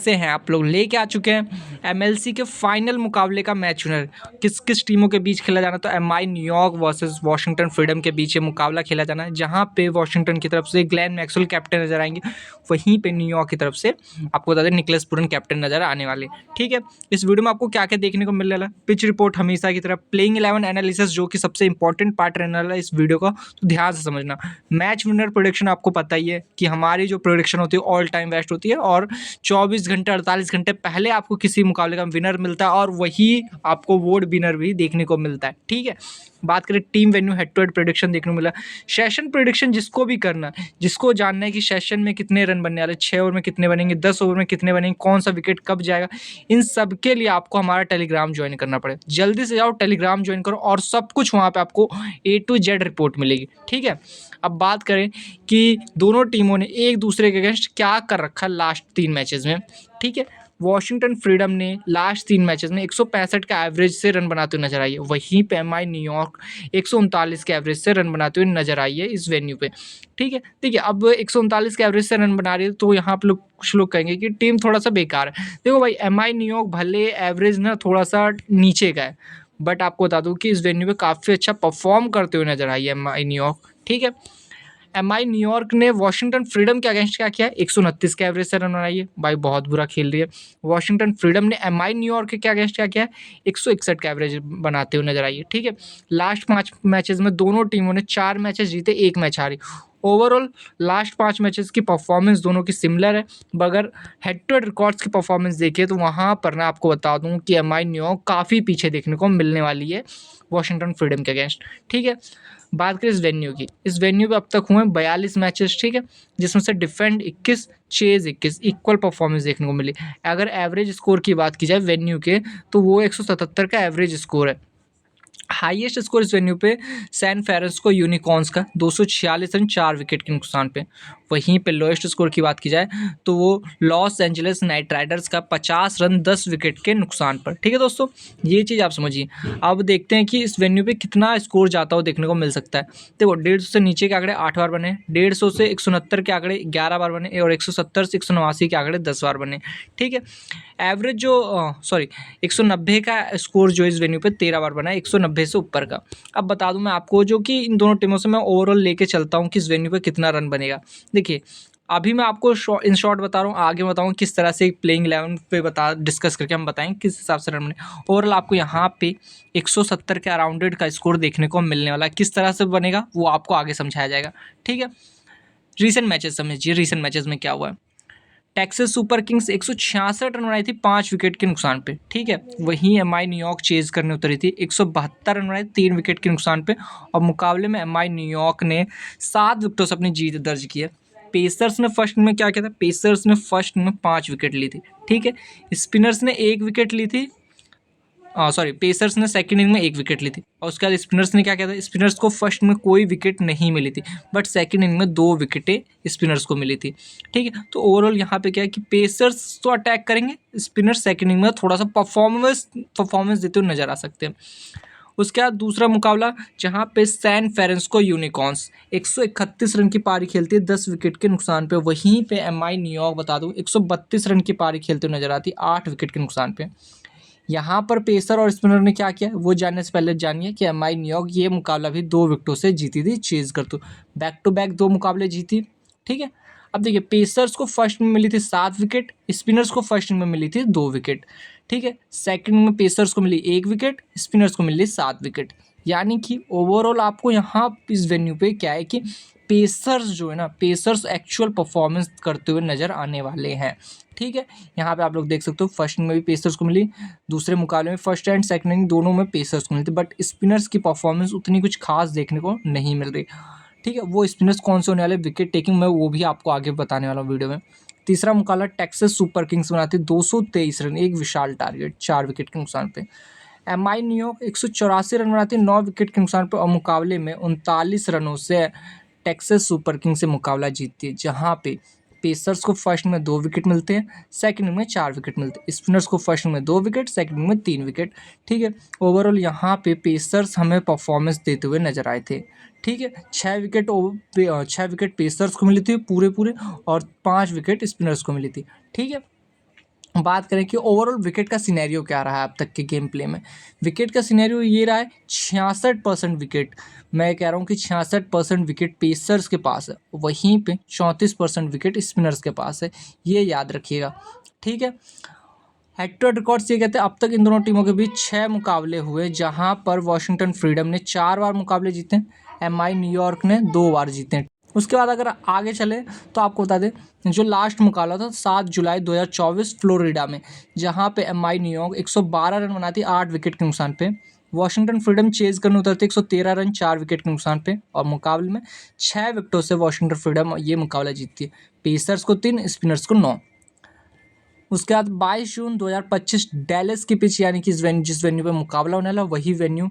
से हैं आप लोग लेके आ चुके हैं एमएलसी के फाइनल मुकाबले का मैच विनर। किस किस टीमों के बीच खेला जाना, तो MI New York versus Washington freedom के बीच ये मुकाबला खेला जाना है, जहां पे वॉशिंगटन की तरफ से ग्लेन मैक्सवेल कैप्टन नजर आएंगे, वहीं पे न्यूयॉर्क की तरफ से आपको बता दें निकलस पूरन कैप्टन नजर आने वाले। ठीक है, इस वीडियो में आपको क्या क्या देखने को मिल रहा है, पिच रिपोर्ट हमेशा की तरह, प्लेइंग 11 एनालिसिस जो कि सबसे इंपॉर्टेंट पार्ट रहने वाला है इस वीडियो का, तो ध्यान से समझना। मैच विनर प्रोडिक्शन आपको पता ही है कि हमारी जो प्रोडिक्शन होती है ऑल टाइम बेस्ट होती है, और 24 घंटे 48 घंटे पहले आपको किसी मुकाबले का विनर मिलता है, और वही आपको वोट विनर भी देखने को मिलता है। ठीक है, बात करें team venue head to head prediction देखने को मिला, सेशन प्रेडिक्शन जिसको भी करना, जिसको जानना है कि सेशन में कितने रन बनने वाले, 6 ओवर में कितने बनेंगे, 10 ओवर में कितने बनेंगे, कौन सा विकेट कब जाएगा, इन सब के लिए आपको हमारा टेलीग्राम ज्वाइन करना पड़ेगा। जल्दी से जाओ टेलीग्राम ज्वाइन करो, और सब कुछ वहाँ पे आपको A to Z रिपोर्ट मिलेगी। ठीक है, अब बात करें कि दोनों टीमों ने एक दूसरे के अगेंस्ट क्या कर रखा लास्ट 3 मैचेस में। ठीक है, वॉशिंगटन फ्रीडम ने लास्ट 3 मैचेस में 165 का एवरेज से रन बनाते हुए नजर आई है, वहीं पे एमआई न्यूयॉर्क 139 के एवरेज से रन बनाते हुए नजर आई है इस वेन्यू पे। ठीक है, देखिए अब 139 के एवरेज से रन बना रही है, तो यहाँ पे कुछ लोग कहेंगे कि टीम थोड़ा सा बेकार है। देखो भाई, एमआई न्यूयॉर्क भले एवरेज ना थोड़ा सा नीचे का है, बट आपको बता दूं कि इस वेन्यू पे काफ़ी अच्छा परफॉर्म करते हुए नजर आई है एमआई न्यूयॉर्क। ठीक है, एमआई न्यूयॉर्क ने वॉशिंगटन फ्रीडम के अगेंस्ट क्या किया, 129 के एवरेज से रन बनाई है, भाई बहुत बुरा खेल रही है। वॉशिंगटन फ्रीडम ने एमआई न्यूयॉर्क के अगेंस्ट क्या किया, 161 का एवरेज बनाते हुए नजर आई है। ठीक है, लास्ट 5 मैचेस में दोनों टीमों ने 4 मैचेस जीते, 1 मैच हारी। ओवरऑल लास्ट 5 मैचेस की परफॉर्मेंस दोनों की सिमिलर है, मगर हेड टू हेड रिकॉर्ड्स की परफॉर्मेंस देखिए तो वहाँ पर ना आपको बता दूँ कि एमआई न्यूयॉर्क काफ़ी पीछे देखने को मिलने वाली है वॉशिंगटन फ्रीडम के अगेंस्ट। ठीक है, बात करें इस वेन्यू की, इस वेन्यू पे अब तक हुए 42 मैचेस। ठीक है, जिसमें से डिफेंड 21, चेज 21, इक्वल परफॉर्मेंस देखने को मिली। अगर एवरेज स्कोर की बात की जाए वेन्यू के, तो वो 177 का एवरेज स्कोर है। हाईएस्ट स्कोर इस वेन्यू पे सैन फ्रांसिस्को यूनिकॉर्न्स का 246 रन 4 विकेट के नुकसान पे। वहीं पे लोएस्ट स्कोर की बात की जाए तो वो लॉस एंजलिस नाइट राइडर्स का 50 रन 10 विकेट के नुकसान पर। ठीक है दोस्तों, ये चीज़ आप समझिए। अब देखते हैं कि इस वेन्यू पे कितना स्कोर जाता हो देखने को मिल सकता है। देखो 150 से नीचे के आंकड़े 8 बार बने, 150 से 169 के आंकड़े 11 बार बने, और 170 से 189 के आंकड़े 10 बार बने। ठीक है, एवरेज जो 190 का स्कोर जो इस वेन्यू पे 13 बार बना है, 190 से ऊपर का। अब बता दूं मैं आपको जो कि इन दोनों टीमों से मैं ओवरऑल लेके चलता हूं कि इस वेन्यू पे कितना रन बनेगा। देखिए अभी मैं आपको इन शॉर्ट बता रहा हूँ, आगे बताऊँ किस तरह से प्लेइंग 11 पे डिस्कस करके हम बताएं किस हिसाब से रन बने। ओवरऑल आपको यहाँ पे 170 के अराउंडेड का स्कोर देखने को मिलने वाला है। किस तरह से बनेगा वो आपको आगे समझाया जाएगा। ठीक है, रीसेंट मैचेस समझिए, रीसेंट मैचेस में क्या हुआ है। टेक्सास सुपर किंग्स 166 रन बनाई थी 5 विकेट के नुकसान पे। ठीक है, वहीं एमआई न्यूयॉर्क चेज करने उतरी थी, 172 रन बनाए 3 विकेट के नुकसान पे, और मुकाबले में एमआई न्यूयॉर्क ने 7 विकेटों से अपनी जीत दर्ज की है। पेसर्स ने फर्स्ट में क्या किया था, पेसर्स ने फर्स्ट में 5 विकेट ली थी। ठीक है, स्पिनर्स ने 1 विकेट ली थी, पेसर्स ने सेकंड इनिंग में 1 विकेट ली थी, और उसके बाद स्पिनर्स ने क्या किया था, स्पिनर्स को फर्स्ट में कोई विकेट नहीं मिली थी, बट सेकंड इनिंग में 2 विकेटें स्पिनर्स को मिली थी। ठीक है, तो ओवरऑल यहाँ पे क्या है कि पेसर्स तो अटैक करेंगे, स्पिनर्स सेकंड इनिंग में थोड़ा सा परफॉर्मेंस देते हुए नजर आ सकते हैं। उसके बाद दूसरा मुकाबला जहाँ पे सैन फ्रांसिस्को यूनिकॉर्न्स 131 रन की पारी खेलती है 10 विकेट के नुकसान पे, वहीं पे एमआई न्यूयॉर्क बता दूं 132 रन की पारी खेलते हुए नजर आती है 8 विकेट के नुकसान पे। यहाँ पर पेसर और स्पिनर ने क्या किया वो जानने से पहले जानिए कि एमआई न्यूयॉर्क ये मुकाबला भी 2 विकेटों से जीती थी चेज करते, बैक टू बैक 2 मुकाबले जीती। ठीक है, अब देखिए पेसर्स को फर्स्ट में मिली थी 7 विकेट, स्पिनर्स को फर्स्ट में मिली थी 2 विकेट। ठीक है, सेकंड में पेसर्स को मिली 1 विकेट, स्पिनर्स को मिली 7 विकेट। यानी कि ओवरऑल आपको यहाँ इस वेन्यू पे क्या है कि पेसर्स जो है ना, पेसर्स एक्चुअल परफॉर्मेंस करते हुए नजर आने वाले हैं। ठीक है, यहाँ पे आप लोग देख सकते हो फर्स्ट में भी पेसर्स को मिली, दूसरे मुकाबले में फर्स्ट एंड सेकंड इनिंग दोनों में पेसर्स को मिली थी, बट स्पिनर्स की परफॉर्मेंस उतनी कुछ खास देखने को नहीं मिल रही। ठीक है, वो स्पिनर्स कौन से होने वाले विकेट टेकिंग में वो भी आपको आगे बताने वाला हूँ वीडियो में। तीसरा मुकाबला टेक्सास सुपर किंग्स बनाती 223 रन, एक विशाल टारगेट 4 विकेट के नुकसान पे। एमआई न्यूयॉर्क 184 रन बनाती 9 विकेट के नुकसान पर, और मुकाबले में 39 रनों से टेक्सास सुपर किंग्स से मुकाबला जीतती है, जहाँ पे पेसर्स को फर्स्ट में 2 विकेट मिलते हैं, सेकंड में 4 विकेट मिलते हैं, स्पिनर्स को फर्स्ट में 2 विकेट, सेकंड में 3 विकेट। ठीक है, ओवरऑल यहाँ पे पेसर्स हमें परफॉर्मेंस देते हुए नजर आए थे। ठीक है, 6 विकेट पेसर्स को मिली थी पूरे, और 5 विकेट स्पिनर्स को मिली थी। ठीक है, बात करें कि ओवरऑल विकेट का सिनेरियो क्या रहा है अब तक के गेम प्ले में। विकेट का सिनेरियो ये रहा है 66% विकेट, मैं कह रहा हूँ कि 66% विकेट पेसर्स के पास है, वहीं पे 34% विकेट स्पिनर्स के पास है, ये याद रखिएगा, ठीक है। हेड टू हेड रिकॉर्ड्स ये कहते हैं अब तक इन दोनों टीमों के बीच 6 मुकाबले हुए, जहां पर वॉशिंगटन फ्रीडम ने 4 बार मुकाबले जीते हैं, एमआई न्यूयॉर्क ने 2 बार जीते हैं। उसके बाद अगर आगे चले तो आपको बता दें जो लास्ट मुकाबला था 7 जुलाई 2024 फ्लोरिडा में, जहां पे एमआई न्यूयॉर्क 112 रन बनाती 8 विकेट के नुकसान पे, वॉशिंगटन फ्रीडम चेज करने उतरते 113 रन 4 विकेट के नुकसान पे, और मुकाबले में 6 विकेटों से वॉशिंगटन फ्रीडम ये मुकाबला जीतती है, पेसर्स को 3, स्पिनर्स को 9। उसके बाद 22 जून 2025 डैलस की पिच, यानी कि जिस वेन्यू पे मुकाबला होने वाला वही venue,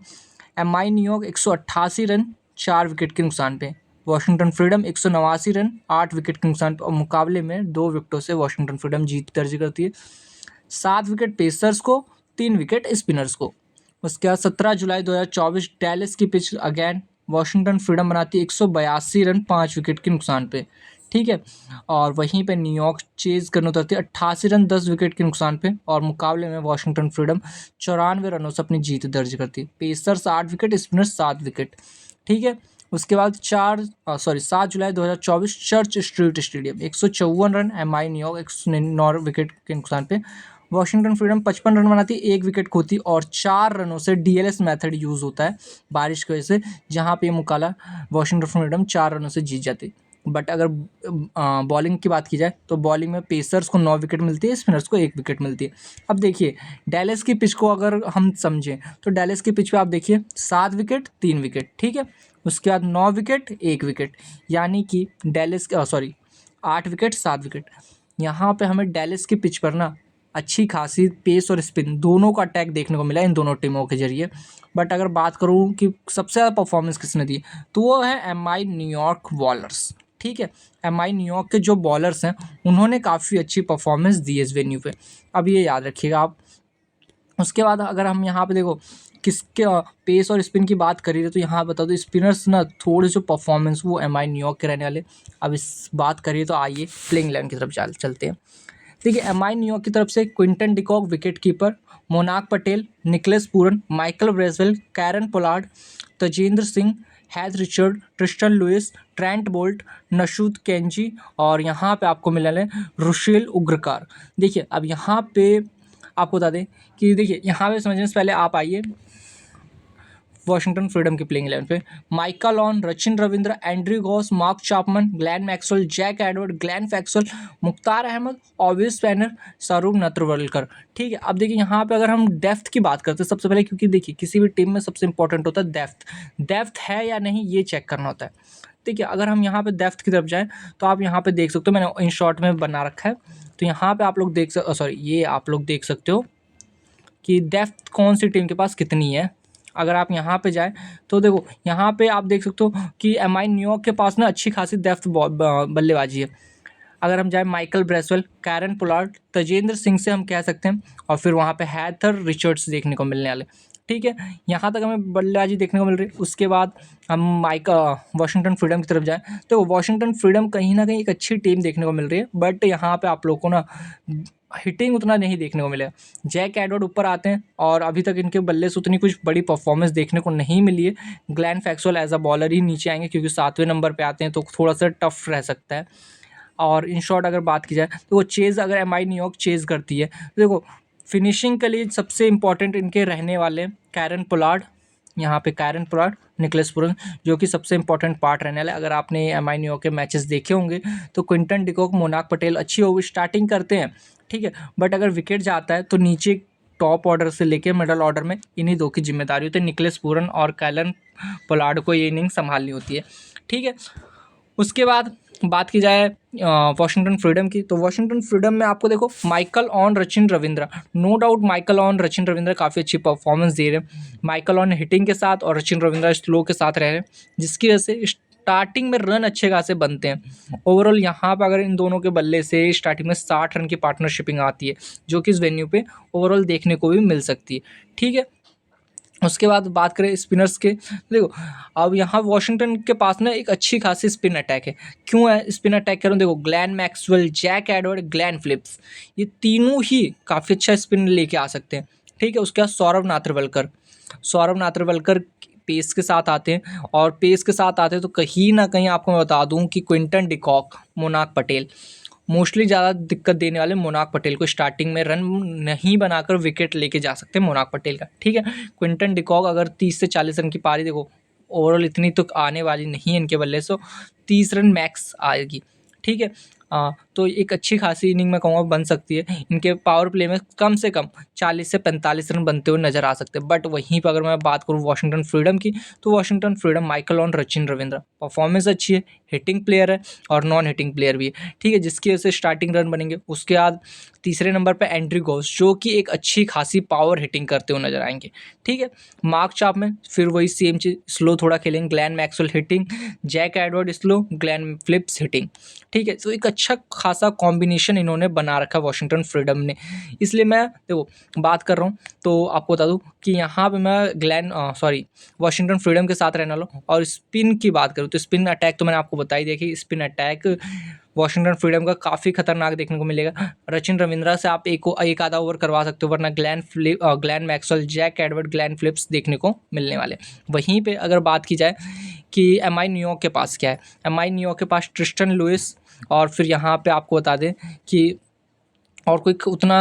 MI New York 188 run 4 wicket के नुकसान पे, वॉशिंगटन फ्रीडम 189 रन 8 विकेट के नुकसान पे, और मुकाबले में 2 विकेटों से वॉशिंगटन फ्रीडम जीत दर्ज करती है, 7 विकेट पेसर्स को, 3 विकेट स्पिनर्स को। उसके बाद 17 जुलाई 2024 डैलस की पिच, अगेन वॉशिंगटन फ्रीडम बनाती है 182 रन 5 विकेट के नुकसान पे, ठीक है, और वहीं पे न्यूयॉर्क चेज करने उतरती है 88 रन 10 विकेट के नुकसान पे, और मुकाबले में वॉशिंगटन फ्रीडम 94 रनों से अपनी जीत दर्ज करती है, पेसर्स 8 विकेट, स्पिनर्स 7 विकेट, ठीक है। उसके बाद 7 जुलाई 2024 church street stadium 154 run MI New York 109 wicket के नुकसान पे, वॉशिंगटन फ्रीडम 55 रन बनाती है, 1 विकेट खोती, और 4 रनों से डीएलएस मेथड यूज़ होता है बारिश की वजह से, जहाँ पे ये मुकाबला वॉशिंगटन फ्रीडम 4 रनों से जीत जाती है। बट अगर बॉलिंग की बात की जाए तो बॉलिंग में पेसर्स को 9 विकेट मिलती है, स्पिनर्स को 1 विकेट मिलती है। अब देखिए डैलस की पिच को अगर हम समझें तो डैलस की पिच पे आप देखिए 7 विकेट 3 विकेट, ठीक है, उसके बाद 9 विकेट 1 विकेट, यानी कि डैलस 8 विकेट 7 विकेट। यहाँ पे हमें डैलस की पिच पर ना अच्छी खासी पेस और स्पिन दोनों का अटैक देखने को मिला इन दोनों टीमों के जरिए। बट अगर बात करूँ कि सबसे ज़्यादा परफॉर्मेंस किसने दी तो वो है एमआई न्यूयॉर्क बॉलर्स, ठीक है। एमआई न्यूयॉर्क के जो बॉलर्स हैं उन्होंने काफ़ी अच्छी परफॉर्मेंस दी है इस वेन्यू पे, अब ये याद रखिएगा आप। उसके बाद अगर हम यहाँ पे देखो किसके पेस और स्पिन की बात करी है तो यहाँ बता दो स्पिनर्स ना थोड़े जो परफॉर्मेंस वो एमआई न्यूयॉर्क के रहने वाले। अब इस बात करिए तो आइए प्लेइंग 11 की तरफ चलते हैं। देखिए एमआई न्यूयॉर्क की तरफ से Quinton de Kock wicket keeper, Monank Patel, Nicholas Pooran, Michael Bracewell, Kieron Pollard, Tajinder Singh, Heath Richards, Tristan Luis, Trent Boult, Nosthush Kenjige, और यहाँ पे आपको मिलने रुशेल उग्रकार। देखिए अब यहाँ पे आपको बता दें कि देखिए यहाँ पे समझने से पहले आप आइए वॉशिंगटन फ्रीडम की प्लेइंग 11 पे Michael Lon, Rachin Ravindra, Andries Gous, Mark Chapman, Glenn Maxwell, Jack Edward, Glenn Maxwell, Mukhtar Ahmed, ऑविस स्पेनर, सरूर नत्रवलकर, ठीक है। अब देखिए यहाँ पे अगर हम डेप्थ की बात करते हैं सबसे पहले, क्योंकि देखिए किसी भी टीम में सबसे इंपॉर्टेंट होता है डेप्थ है या नहीं ये चेक करना होता है। ठीक है, अगर हम यहाँ पे डेप्थ की तरफ जाएँ तो आप यहाँ पे देख सकते हो, मैंने इन शॉर्ट में बना रखा है, तो यहाँ पे आप लोग आप लोग देख सकते हो कि डेप्थ कौन सी टीम के पास कितनी है। अगर आप यहाँ पे जाए तो देखो यहाँ पे आप देख सकते हो कि एमआई न्यूयॉर्क के पास ना अच्छी खासी डेप्थ बल्लेबाजी है। अगर हम जाए Michael Bracewell, Kieron Pollard, Tajinder Singh से हम कह सकते हैं, और फिर वहाँ पे हैथर रिचर्ड्स देखने को मिलने वाले, ठीक है। यहाँ तक हमें बल्लेबाजी देखने को मिल रही है। उसके बाद हम वॉशिंगटन फ्रीडम की तरफ जाएँ तो वॉशिंगटन फ्रीडम कहीं ना कहीं एक अच्छी टीम देखने को मिल रही है, बट यहाँ पे आप लोग को ना हिटिंग उतना नहीं देखने को मिलेगा। जैक एडवर्ड ऊपर आते हैं और अभी तक इनके बल्ले से उतनी कुछ बड़ी परफॉर्मेंस देखने को नहीं मिली है। ग्लैन फैक्सवेल एज अ बॉलर ही नीचे आएंगे क्योंकि 7वें नंबर पे आते हैं तो थोड़ा सा टफ रह सकता है। और इन शॉर्ट अगर बात की जाए तो वो चेज़ अगर एमआई न्यूयॉर्क चेज़ करती है तो देखो फिनिशिंग के लिए सबसे इंपॉर्टेंट इनके रहने वाले कैरन पोलार्ड, यहाँ पे कैरन पोलार्ड, निकलेस पूरन, जो कि सबसे इंपॉर्टेंट पार्ट रहने वाला है। अगर आपने एमआई न्यूयॉर्क के मैचेस देखे होंगे तो क्विंटन डिकॉक, मोनाक पटेल अच्छी ओवर स्टार्टिंग करते हैं, ठीक है, बट अगर विकेट जाता है तो नीचे टॉप ऑर्डर से लेके मिडल ऑर्डर में इन्हीं दो की जिम्मेदारी होती है। निकलेस पूरन और कैरन पोलार्ड को ये इनिंग संभालनी होती है, ठीक है। उसके बाद बात की जाए वॉशिंगटन फ्रीडम की, तो वॉशिंगटन फ्रीडम में आपको देखो Michael on, Rachin Ravindra, no doubt Michael on, Rachin Ravindra काफ़ी अच्छी परफॉर्मेंस दे रहे हैं। माइकल ऑन हिटिंग के साथ और रचिन रविंद्र स्लो के साथ रह रहे हैं, जिसकी वजह से स्टार्टिंग में रन अच्छे खासे बनते हैं। ओवरऑल यहाँ पर अगर इन दोनों के बल्ले से स्टार्टिंग में 60 रन की पार्टनरशिपिंग आती है, जो कि इस वेन्यू पे ओवरऑल देखने को भी मिल सकती है, ठीक है। उसके बाद बात करें स्पिनर्स के, देखो अब यहाँ वॉशिंगटन के पास ना एक अच्छी खासी स्पिन अटैक है। क्यों है स्पिन अटैक कह रहा हूँ, देखो Glenn Maxwell, Jack Edward, Glenn Phillips, ये तीनों ही काफ़ी अच्छा स्पिन लेके आ सकते हैं। ठीक है, उसके बाद सौरव नात्रवलकर पेस के साथ आते हैं, और पेस के साथ आते हैं तो कहीं ना कहीं आपको मैं बता दूं कि क्विंटन डिकॉक, मोनाक पटेल, मोस्टली ज़्यादा दिक्कत देने वाले मोनाक पटेल को, स्टार्टिंग में रन नहीं बनाकर विकेट लेके जा सकते हैं मोनाक पटेल का। ठीक है, क्विंटन डिकॉक अगर 30 से 40 रन की पारी, देखो ओवरऑल इतनी तो आने वाली नहीं है इनके बल्ले से, 30 रन मैक्स आएगी। ठीक है, तो एक अच्छी खासी इनिंग मैं कहूँगा बन सकती है। इनके पावर प्ले में कम से कम 40 से 45 रन बनते हुए नजर आ सकते हैं। बट वहीं पर अगर मैं बात करूँ वॉशिंगटन फ्रीडम की, तो Washington freedom Michael on, Sachin Ravindra, performance अच्छी है, हिटिंग प्लेयर है और नॉन हिटिंग प्लेयर भी है। ठीक है, जिसकी वजह से स्टार्टिंग रन बनेंगे। उसके बाद तीसरे नंबर पर एंड्रयू घोष, जो कि एक अच्छी खासी पावर हिटिंग करते हुए नजर आएंगे। ठीक है, मार्क चापमैन फिर वही सेम चीज, स्लो थोड़ा खेलेंगे, Glenn Maxwell hitting, Jack Edward slow, Glenn Phillips hitting. ठीक है, तो एक अच्छा खासा कॉम्बिनेशन इन्होंने बना रखा वॉशिंगटन फ्रीडम ने। इसलिए मैं देखो बात कर रहा हूँ तो आपको बता दूं कि यहाँ पे मैं वॉशिंगटन फ्रीडम के साथ रहने वाला हूँ। और स्पिन की बात करूँ तो स्पिन अटैक तो मैंने आपको बता ही दिया कि स्पिन अटैक वॉशिंगटन फ्रीडम का काफ़ी खतरनाक देखने को मिलेगा। सचिन रविंद्रा से आप एक आधा ओवर करवा सकते हो, वरना Glenn Maxwell, Jack Edward, Glenn Phillips देखने को मिलने वाले। वहीं पे अगर बात की जाए कि एम आई न्यूयॉर्क के पास क्या है, एम आई न्यूयॉर्क के पास ट्रिस्टन लुइस, और फिर यहाँ पे आपको बता दें कि और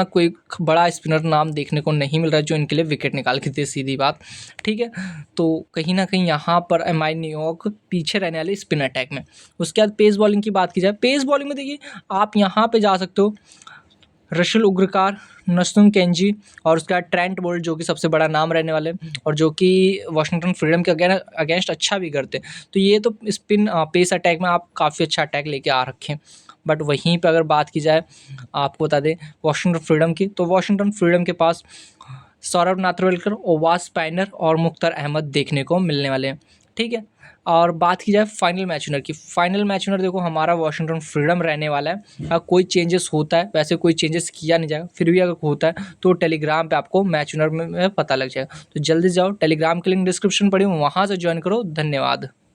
कोई बड़ा स्पिनर नाम देखने को नहीं मिल रहा है जो इनके लिए विकेट निकाल के दे, सीधी बात। ठीक है, तो कहीं ना कहीं यहाँ पर एम आई न्यूयॉर्क पीछे रहने वाले स्पिन अटैक में। उसके बाद पेस बॉलिंग की बात की जाए, पेस बॉलिंग में देखिए आप यहाँ पे जा सकते हो रशुल उग्रकार, नस्तुन केंजी, और उसके बाद ट्रेंट बोल्ट जो कि सबसे बड़ा नाम रहने वाले, और जो कि वॉशिंगटन फ्रीडम के अगेंस्ट अच्छा भी करते। तो ये तो स्पिन पेस अटैक में आप काफ़ी अच्छा अटैक लेके आ रखे हैं। बट वहीं पे अगर बात की जाए आपको बता दें वॉशिंगटन फ्रीडम की, तो वॉशिंगटन फ्रीडम के पास सौरव नात्रवलकर, ओवास स्पाइनर और मुख्तार अहमद देखने को मिलने वाले हैं। ठीक है, और बात की जाए फाइनल मैच विनर की, फाइनल मैच विनर देखो हमारा वॉशिंगटन फ्रीडम रहने वाला है। अगर कोई चेंजेस होता है, वैसे कोई चेंजेस किया नहीं जाएगा, फिर भी अगर होता है तो टेलीग्राम पे आपको मैच विनर में पता लग जाएगा। तो जल्दी जाओ टेलीग्राम के लिंक डिस्क्रिप्शन पड़ी, वहाँ से ज्वाइन करो। धन्यवाद।